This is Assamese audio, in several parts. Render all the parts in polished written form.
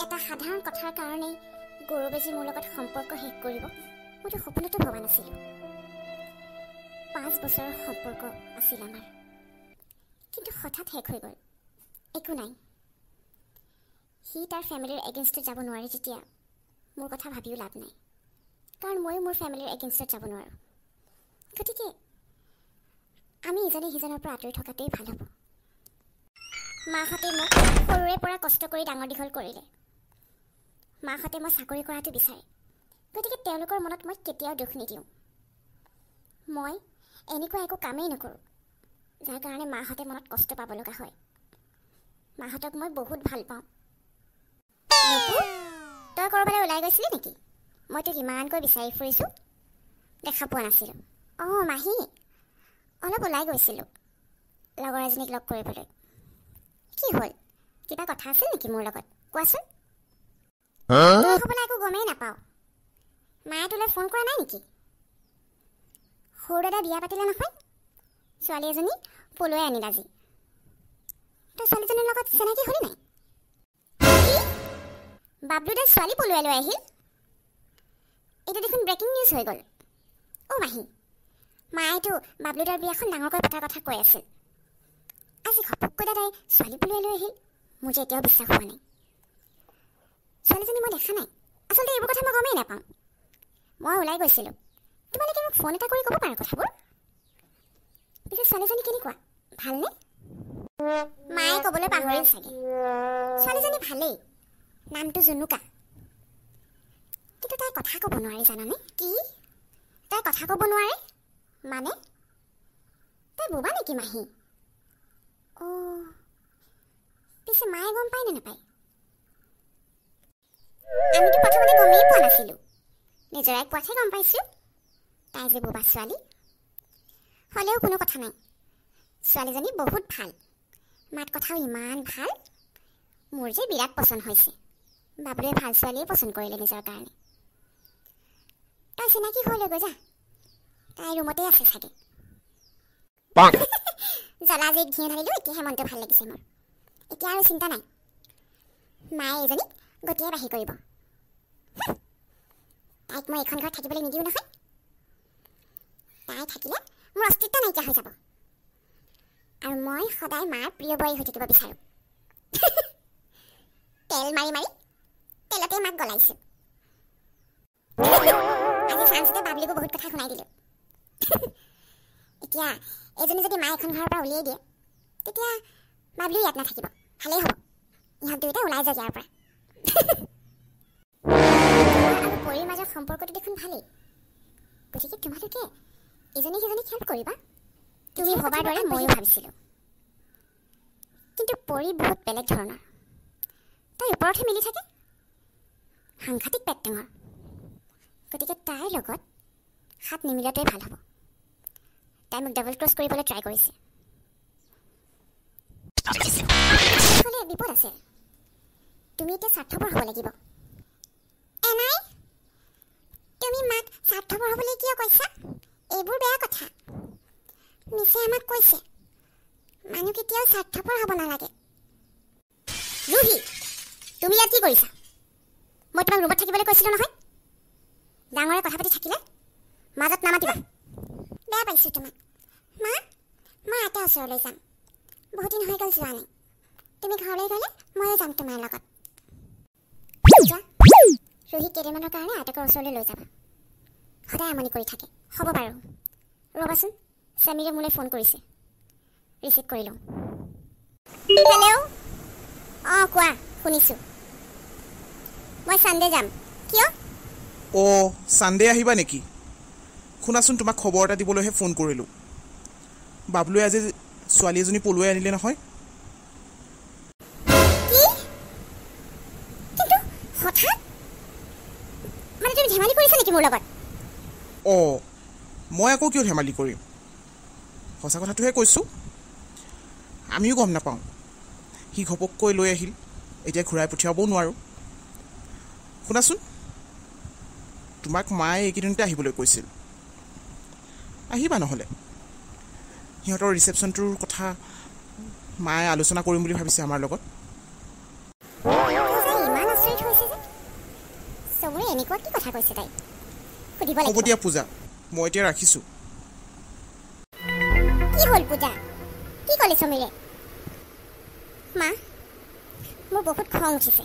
এটা সাধাৰণ কথাৰ কাৰণে গৌৰৱেজী মোৰ লগত সম্পৰ্ক শেষ কৰিব মইতো সপোনতো ভবা নাছিলোঁ। 5 বছৰৰ সম্পৰ্ক আছিল আমাৰ, কিন্তু হঠাৎ শেষ হৈ গ'ল। একো নাই, সি তাৰ ফেমিলিৰ এগেইনষ্টত যাব নোৱাৰে যেতিয়া মোৰ কথা ভাবিও লাভ নাই, কাৰণ ময়ো মোৰ ফেমিলিৰ এগেইনষ্টত যাব নোৱাৰোঁ। গতিকে আমি ইজনে সিজনৰ পৰা আঁতৰি থকাটোৱেই ভাল হ'ব। মাহঁতে মোক সৰুৰে পৰা কষ্ট কৰি ডাঙৰ দীঘল কৰিলে। মাহঁতে মই চাকৰি কৰাটো বিচাৰে, গতিকে তেওঁলোকৰ মনত মই কেতিয়াও দুখ নিদিওঁ। মই এনেকুৱা একো কামেই নকৰোঁ যাৰ কাৰণে মাহঁতে মনত কষ্ট পাব লগা হয়। মাহঁতক মই বহুত ভাল পাওঁ। তই ক'ৰবালৈ ওলাই গৈছিলি নেকি? মই তোক ইমানকৈ বিচাৰি ফুৰিছোঁ, দেখা পোৱা নাছিলোঁ। অঁ মাহী, অলপ ওলাই গৈছিলোঁ লগৰ এজনীক লগ কৰিবলৈ। কি হ'ল, কিবা কথা আছিল নেকি মোৰ লগত? কোৱাচোন। তই হ'বলৈ একো গমেই নাপাওঁ। মায়ে তোলৈ ফোন কৰা নাই নেকি? সৰু দাদা বিয়া পাতিলে নহয়, ছোৱালী এজনী পলুৱাই আনিল আজি। তই ছোৱালীজনীৰ লগত চিনাকি হ'লি নাই? বাবলুদাই ছোৱালী পলুৱাই লৈ আহিল? এইটো দেখোন ব্ৰেকিং নিউজ হৈ গ'ল। অ' মাহী, মায়েতো বাবলুদাৰ বিয়াখন ডাঙৰকৈ পতাৰ কথা কৈ আছিল। আজি ঘপককৈ দাদাই ছোৱালী পলুৱাই লৈ আহিল। মোৰ যে এতিয়াও বিশ্বাস হোৱা নাই। ছোৱালীজনী মই দেখা নাই। আচলতে এইবোৰ কথা মই গমেই নাপাওঁ। মই ওলাই গৈছিলোঁ। তোমালোকে মোক ফোন এটা কৰি ক'ব পাৰা কথাবোৰ। পিছে ছোৱালীজনী কেনেকুৱা, ভালনে? মায়ে ক'বলৈ পাহৰিল চাগে। ছোৱালীজনী ভালেই, নামটো জুনুকা। কিন্তু তাই কথা ক'ব নোৱাৰে জানানে? কি? তাই কথা ক'ব নোৱাৰে মানে? তাই বোবা নেকি মাহী? অ' পিছে মায়ে গম পায় নে নাপায়? আমিতো প্ৰথমতে গমেই পোৱা নাছিলোঁ। নিজৰাই কোৱাতহে গম পাইছোঁ তাই যে বোবা ছোৱালী। হ'লেও কোনো কথা নাই, ছোৱালীজনী বহুত ভাল, মাত কথাও ইমান ভাল। মোৰ যে বিৰাট পচন্দ হৈছে। বাবুৱে ভাল ছোৱালীয়ে পচন্দ কৰিলে নিজৰ কাৰণে। তই চিনাকি হৈ লৈ গৈ যা, তাই ৰুমতেই আছে চাগে। জ্বলা জুইত ঘিউ ঢালিলোঁ, এতিয়াহে মনটো ভাল লাগিছে মোৰ। এতিয়া আৰু চিন্তা নাই, মায়ে এইজনীক গতিয়ে বাঢ়ি কৰিব। তাইক মই এইখন ঘৰত থাকিবলৈ নিদিওঁ নহয়। তাই থাকিলে মোৰ অস্তিত্ব নাইকিয়া হৈ যাব, আৰু মই সদায় মাৰ প্ৰিয় বোৱাৰী হৈ থাকিব বিচাৰোঁ। তেল মাৰি মাৰি তেলতে মাক গলাইছোঁ। আজি চাঞ্চতে বাবলিকো বহুত কথা শুনাই দিলোঁ। এতিয়া এজনী যদি মায়ে এখন ঘৰৰ পৰা উলিয়াই দিয়ে, তেতিয়া বাবলিও ইয়াত নাথাকিব। ভালেই হ'ব, ইহঁত দুয়োটা ওলাই যাওক ইয়াৰ পৰা। আৰু পৰিৰ মাজৰ সম্পৰ্কটো দেখোন ভালেই। গতিকে তোমালোকে ইজনী সিজনীক হেল্প কৰিবা। তুমি ভবাৰ দৰে ময়ো ভাবিছিলোঁ, কিন্তু পৰি বহুত বেলেগ ধৰণৰ। তাই ওপৰতহে মিলি থাকে, সাংঘাতিক পেট টেঙৰ। গতিকে তাইৰ লগত হাত নিমিলোৱাটোৱে ভাল হ'ব। তাই মোক ডাবল ক্ৰছ কৰিবলৈ ট্ৰাই কৰিছে। হ'লে বিপদ আছে। তুমি এতিয়া স্বাৰ্থপৰ হ'ব লাগিব। এনাই, তুমি মাক স্বাৰ্থপৰ হ'বলৈ কিয় কৈছা? এইবোৰ বেয়া কথা। মিছে আমাক কৈছে মানুহ কেতিয়াও স্বাৰ্থপৰ হ'ব নালাগে। ৰুহি, তুমি ইয়াত কি কৰিছা? মই তোমাক ৰুমত থাকিবলৈ কৈছিলোঁ নহয়। ডাঙৰে কথা পাতি থাকিলে মাজত নামাতিবা। বেয়া পাইছোঁ তোমাক। মা, মই আইতা ওচৰলৈ যাম। বহুত দিন হৈ গ'ল যোৱা নাই। তুমি ঘৰলৈ গ'লে ময়ো যাম তোমাৰ লগত। ৰুহি কেইদিনমানৰ কাৰণে আইতাকৰ ওচৰলৈ লৈ যাবা। সদায় আমনি কৰি থাকে। হ'ব বাৰু, ৰ'বাচোন, স্বামীৰে মোলৈ ফোন কৰিছে, ৰিচিভ কৰি লওঁ। হেল্ল', অঁ কোৱা, শুনিছোঁ। মই ছানডে যাম। কিয়? অ' ছানডে আহিবা নেকি? শুনাচোন, তোমাক খবৰ এটা দিবলৈহে ফোন কৰিলোঁ। বাবলুৱে আজি ছোৱালী এজনী পলুৱাই আনিলে নহয়। কি? কিন্তু হঠাৎ মানে তুমি ধেমালি কৰিছা নেকি মোৰ লগত? অঁ, মই আকৌ কিয় ধেমালি কৰিম, সঁচা কথাটোহে কৈছোঁ। আমিও গম নাপাওঁ, সি ঘপককৈ লৈ আহিল, এতিয়া ঘূৰাই পঠিয়াবও নোৱাৰোঁ। শুনাচোন, তোমাক মায়ে এইকেইদিনতে আহিবলৈ কৈছিল। আহিবা নহ'লে, সিহঁতৰ ৰিচেপশ্যনটোৰ কথা মায়ে আলোচনা কৰিম বুলি ভাবিছে আমাৰ লগত। ইমান আচৰিত এনেকুৱা কি কথা কৈছে তাই? সুধিব হ'ব লাগিব। দিয়া পূজা, মই এতিয়া ৰাখিছোঁ। কি হ'ল পূজা? কি ক'লে সমীৰে? মা, মোৰ বহুত খং উঠিছে।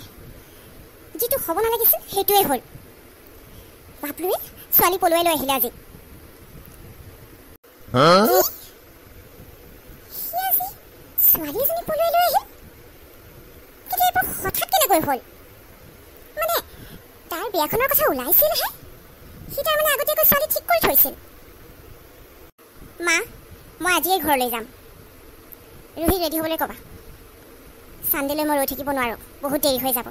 যিটো হ'ব নালাগিছিল সেইটোৱে হ'ল। বাবলুৱে ছোৱালী পলুৱাই লৈ আহিলে আজি। সি আজি ছোৱালী এজনী পলুৱাই লৈ আহিল? কিন্তু এইবোৰ হঠাৎ কেনেকৈ হ'ল? মানে তাৰ বিয়াখনৰ কথা ওলাইছিলহে? সি তাৰমানে আগতীয়াকৈ ছোৱালী ঠিক কৰি থৈছিল। মা, মই আজিয়েই ঘৰলৈ যাম। ৰুহি ৰেডি হ'বলৈ ক'বা। চানডেলৈ মই ৰৈ থাকিব নোৱাৰোঁ, বহুত দেৰি হৈ যাব।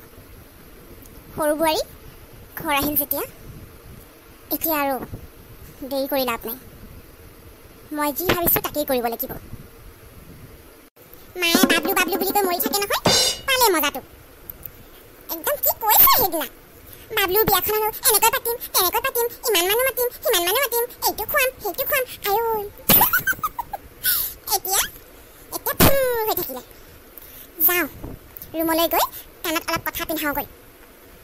সৰু বোৱাৰী ঘৰ আহিল যেতিয়া, এতিয়া আৰু দেৰি কৰি লাভ নাই। মই যি ভাবিছোঁ তাকেই কৰিব লাগিব। মায়ে বাবলু বাবলু বুলি কৈ মৰি থাকে নহয়, পালে মজাটো। একদম কি কৈছে সেইদিনা, বাবলুৰ বিয়াখন আৰু এনেকৈ পাতিম, তেনেকৈ পাতিম, ইমান মানুহ মাতিম, সিমান মানুহ মাতিম, এইটো খুৱাম, সেইটো খুৱাম। আয়ৈ এতিয়া ফুৰ হৈ থাকিলে। যাওঁ ৰুমলৈ গৈ কাণত অলপ কথা পিন্ধাওঁগৈ।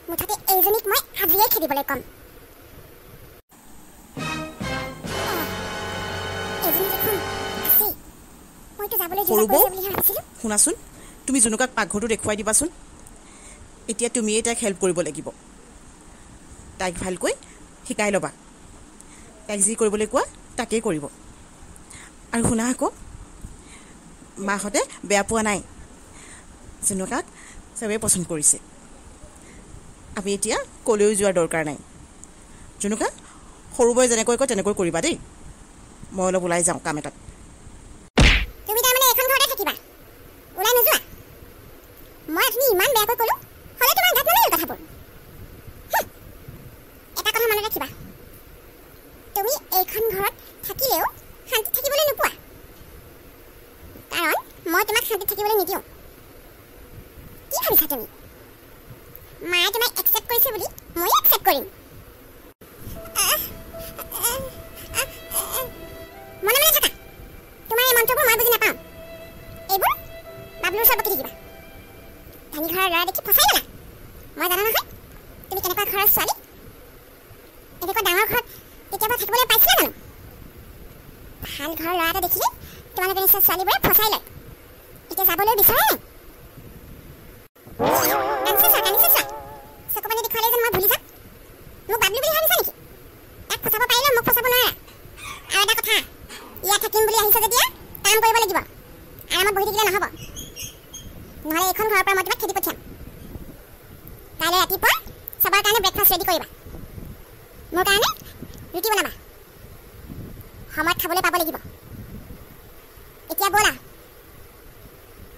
মুঠতে এইজনীক মই আজিয়ে খেদিবলৈ ক'ম। এইজনী দেখোন আছেই। মইতো যাবলৈ যোজা সৰু বৌ, কৰিছে বুলিহে ভাবিছিলোঁ। শুনাচোন, তুমি জুনুকাক পাকঘৰটো দেখুৱাই দিবাচোন। এতিয়া তুমিয়ে তাইক হেল্প কৰিব লাগিব। তাইক ভালকৈ শিকাই ল'বা। তাইক যি কৰিবলৈ কোৱা তাকেই কৰিব। আৰু শুনা আকৌ, মাহঁতে বেয়া পোৱা নাই। জুনুকাক চবেই পচন্দ কৰিছে। আমি এতিয়া ক'লৈও যোৱাৰ দৰকাৰ নাই। জুনুকা, সৰু বৌয়ে যেনেকৈ কয় তেনেকৈ কৰিবা দেই। মই অলপ ওলাই যাওঁ কাম এটাত। তুমি তাৰমানে এখন ঘৰতে থাকিবা, ওলাই নোযোৱা? মই আপুনি ইমান বেয়াকৈ ক'লোঁ, হ'লে তোমাৰ গাত নালাগিল কথাবোৰ। এটা কথা মনত ৰাখিবা, তুমি এইখন ঘৰত থাকিলেও শান্তিত থাকিবলৈ নোপোৱা। কাৰণ মই তোমাক শান্তিত থাকিবলৈ নিদিওঁ। কি ভাবিছা তুমি? মায়ে তোমাক একচেপ্ট কৰিছে বুলি ময়ো একচেপ্ট কৰিম। মনে মনে থাকা। তোমাৰ এই মন্ত্ৰবোৰ মই বুজি নাপাওঁ। এইবোৰ বাবলুৰ ওচৰত বকি থাকিবা। ধনী ঘৰৰ ল'ৰা দেখি ফচাই গ'লা। মই জানো নহয় তুমি কেনেকুৱা ঘৰৰ ছোৱালী। এনেকুৱা ডাঙৰ ঘৰত কেতিয়াবা থাকিবলৈ পাইছিলা জানো? ভাল ঘৰৰ ল'ৰা এটা দেখিলে তোমালোকে নিশ্চয় ছোৱালীবোৰে ফচাই লয়। এতিয়া যাবলৈ বিচৰা নাই। কান্দিছে চোৱা। চকু পানী দেখুৱালে যেন মই ভুলি যাম। মোক বাবলু বুলি ভাবিছা নেকি? তাক ফচাব পাৰিলে মোক ফচাব নোৱাৰা। আৰু এটা কথা, ইয়াত থাকিম বুলি আহিছে যেতিয়া কাম কৰিব লাগিব। আৰামত বহি থাকিলে নহ'ব। নহ'লে এইখন ঘৰৰ পৰা মই তোমাক খেদি পঠিয়াম। কাইলৈ ৰাতিপুৱা চবৰ কাৰণে ব্ৰেকফাষ্ট ৰেডি কৰিবা। মোৰ কাৰণে ৰুটি বনাবা। সময়ত খাবলৈ পাব লাগিব। এতিয়া ব'লা,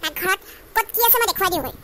তাক ঘৰত ক'ত কি আছে মই দেখুৱাই দিওঁগৈ।